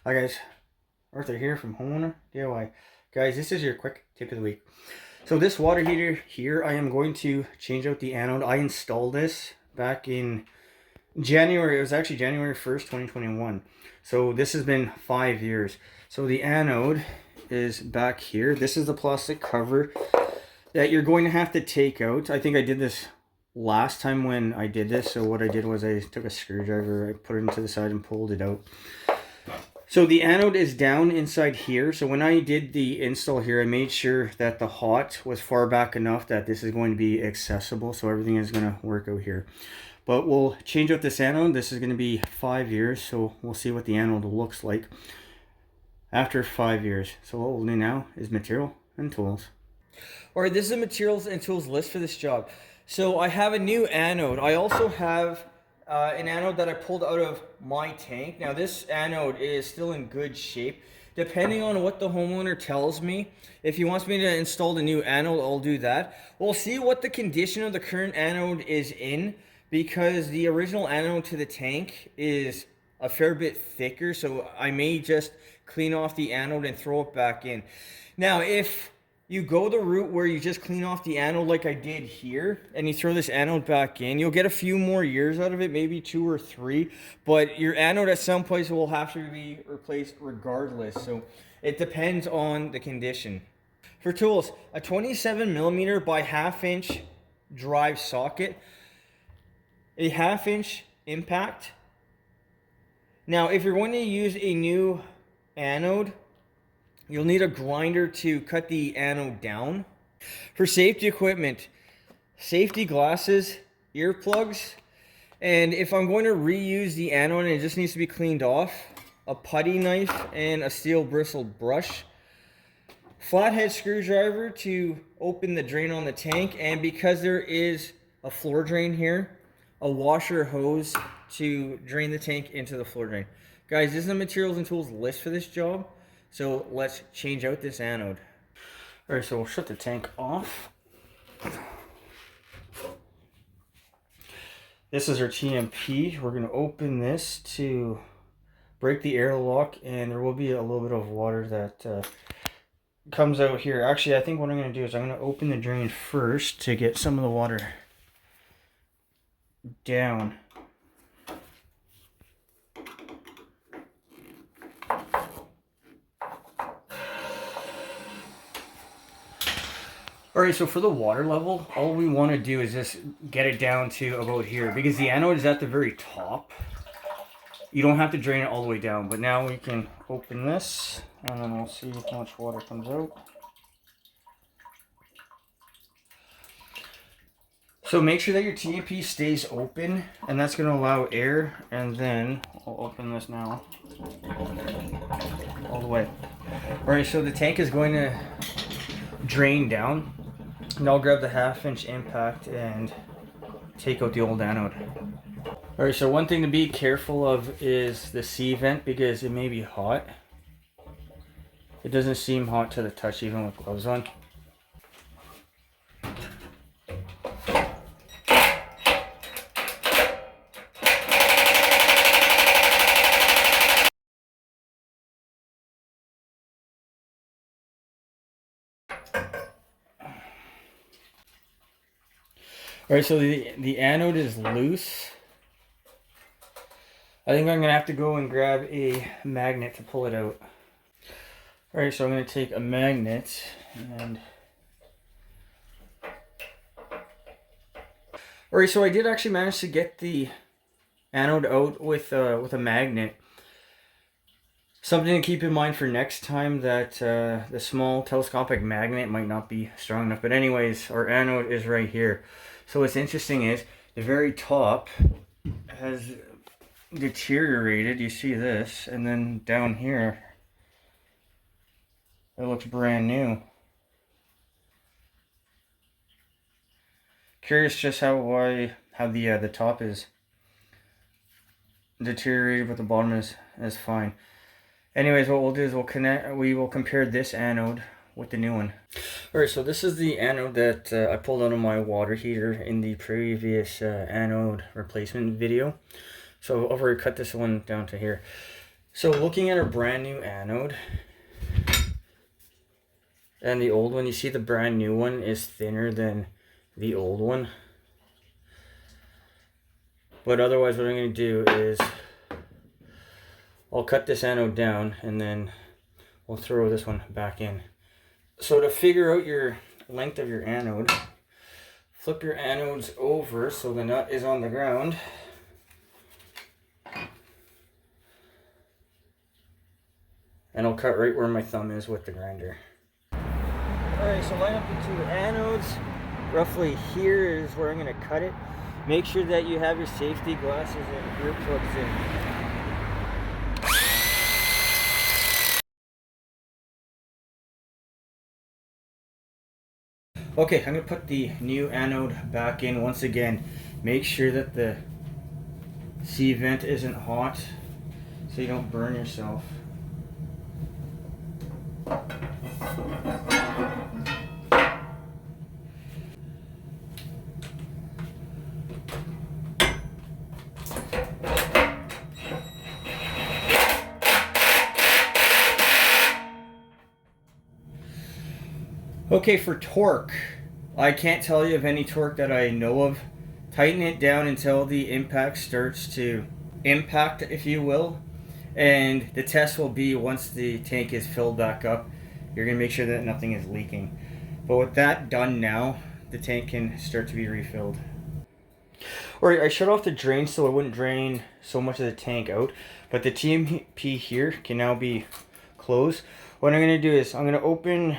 Hi guys, Arthur here from Homeowner DIY. Guys, this is your quick tip of the week. So this water heater here, I am going to change out the anode. I installed this back in January. It was actually January 1st, 2021. So this has been 5 years. So the anode is back here. This is the plastic cover that you're going to have to take out. I think I did this last time when I did this. So what I did was I took a screwdriver, I put it into the side and pulled it out. So the anode is down inside here. So when I did the install here, I made sure that the hot was far back enough that this is going to be accessible. So everything is going to work out here. But we'll change out this anode. This is going to be 5 years. So we'll see what the anode looks like after 5 years. So what we'll do now is material and tools. All right, this is the materials and tools list for this job. So I have a new anode. I also have an anode that I pulled out of my tank. Now this anode is still in good shape. Depending on what the homeowner tells me, if he wants me to install the new anode, I'll do that. We'll see what the condition of the current anode is in, because the original anode to the tank is a fair bit thicker, so I may just clean off the anode and throw it back in. Now, if you go the route where you just clean off the anode like I did here, and you throw this anode back in, you'll get a few more years out of it, maybe 2 or 3, but your anode at some place will have to be replaced regardless, so it depends on the condition. For tools, a 27mm by 1/2 inch drive socket, a 1/2 inch impact. Now, if you're going to use a new anode, you'll need a grinder to cut the anode down. For safety equipment, safety glasses, earplugs, and if I'm going to reuse the anode and it just needs to be cleaned off, a putty knife and a steel bristled brush. Flathead screwdriver to open the drain on the tank, and because there is a floor drain here, a washer hose to drain the tank into the floor drain. Guys, this is the materials and tools list for this job. So let's change out this anode. All right, so we'll shut the tank off. This is our TMP. We're gonna open this to break the airlock, and there will be a little bit of water that comes out here. Actually, I think what I'm gonna do is I'm gonna open the drain first to get some of the water down. Alright, so for the water level, all we want to do is just get it down to about here, because the anode is at the very top. You don't have to drain it all the way down, but now we can open this, and then we'll see how much water comes out. So make sure that your TMP stays open, and that's going to allow air, and then I'll open this now all the way. Alright, so the tank is going to drain down. And I'll grab the 1/2 inch impact and take out the old anode. Alright, so one thing to be careful of is the C vent, because it may be hot. It doesn't seem hot to the touch even with gloves on. Alright, so the anode is loose. I think I'm going to have to go and grab a magnet to pull it out. Alright, so I'm going to take a magnet and... Alright, so I did actually manage to get the anode out with a magnet. Something to keep in mind for next time, that the small telescopic magnet might not be strong enough. But anyways, our anode is right here. So what's interesting is the very top has deteriorated. You see this, and then down here it looks brand new. Curious just how the top is deteriorated, but the bottom is fine. Anyways, what we'll do is we will compare this anode with the new one. Alright, so this is the anode that I pulled out of my water heater in the previous anode replacement video. So I've already cut this one down to here. So looking at a brand new anode and the old one, you see the brand new one is thinner than the old one. But otherwise what I'm going to do is I'll cut this anode down and then we'll throw this one back in. So to figure out your length of your anode, flip your anodes over so the nut is on the ground. And I'll cut right where my thumb is with the grinder. Alright, so line up the two anodes. Roughly here is where I'm going to cut it. Make sure that you have your safety glasses and earplugs in. Okay, I'm going to put the new anode back in once again. Make sure that the C vent isn't hot so you don't burn yourself. Okay, for torque, I can't tell you of any torque that I know of. Tighten it down until the impact starts to impact, if you will. And the test will be once the tank is filled back up, you're going to make sure that nothing is leaking. But with that done now, the tank can start to be refilled. Alright, I shut off the drain so it wouldn't drain so much of the tank out. But the TMP here can now be closed. What I'm going to do is I'm going to open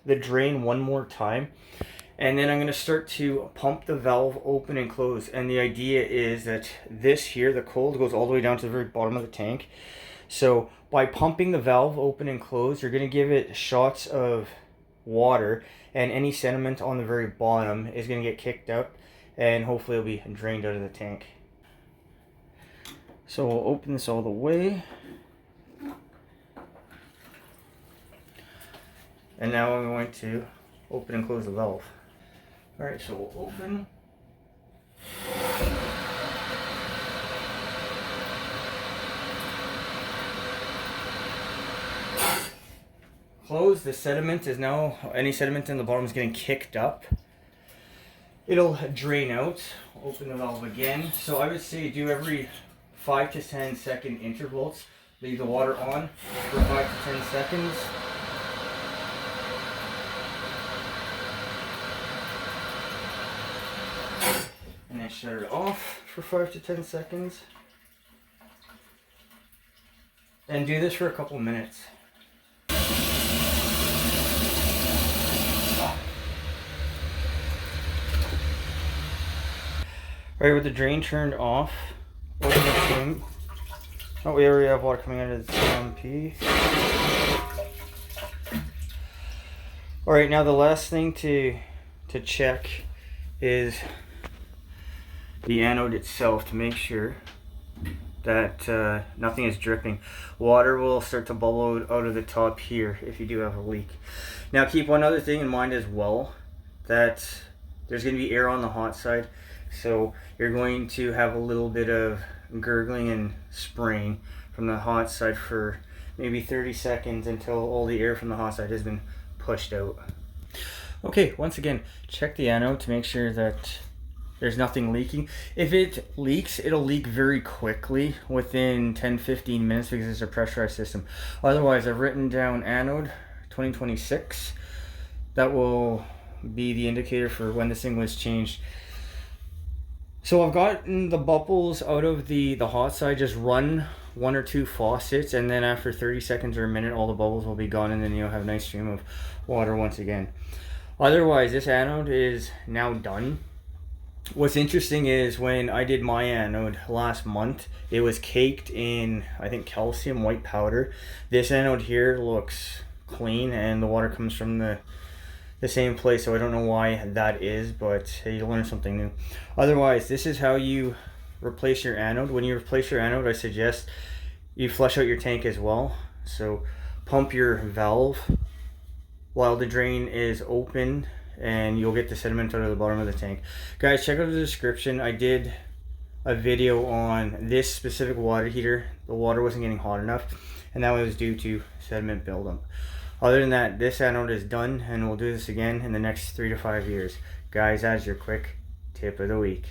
the drain one more time, and then I'm going to start to pump the valve open and close. And the idea is that this here, the cold, goes all the way down to the very bottom of the tank. So by pumping the valve open and close, you're going to give it shots of water, and any sediment on the very bottom is going to get kicked out, and hopefully it'll be drained out of the tank. So we'll open this all the way. And now I'm going to open and close the valve. Alright, so we'll open. Close. The sediment is now, any sediment in the bottom is getting kicked up. It'll drain out. Open the valve again. So I would say do every 5 to 10 second intervals. Leave the water on for 5 to 10 seconds. And then shut it off for 5 to 10 seconds. And do this for a couple minutes. Alright, with the drain turned off, open the tank. Oh, we already have water coming out of the TMP. Alright, now the last thing to check is the anode itself, to make sure that nothing is dripping. Water will start to bubble out of the top here if you do have a leak. Now keep one other thing in mind as well, that there's going to be air on the hot side, so you're going to have a little bit of gurgling and spraying from the hot side for maybe 30 seconds until all the air from the hot side has been pushed out. Okay, once again, check the anode to make sure that there's nothing leaking. If it leaks, it'll leak very quickly within 10-15 minutes because it's a pressurized system. Otherwise, I've written down anode 2026. That will be the indicator for when this thing was changed. So I've gotten the bubbles out of the hot side. Just run 1 or 2 faucets, and then after 30 seconds or a minute, all the bubbles will be gone, and then you'll have a nice stream of water once again. Otherwise, this anode is now done. What's interesting is when I did my anode last month, it was caked in, I think, calcium white powder. This anode here looks clean, and the water comes from the same place, so I don't know why that is, but you learn something new. Otherwise, this is how you replace your anode. When you replace your anode, I suggest you flush out your tank as well. So pump your valve while the drain is open, and you'll get the sediment out of the bottom of the tank. Guys, check out the description. I did a video on this specific water heater. The water wasn't getting hot enough, and that was due to sediment buildup. Other than that, this anode is done, and we'll do this again in the next 3 to 5 years. Guys, that's your quick tip of the week.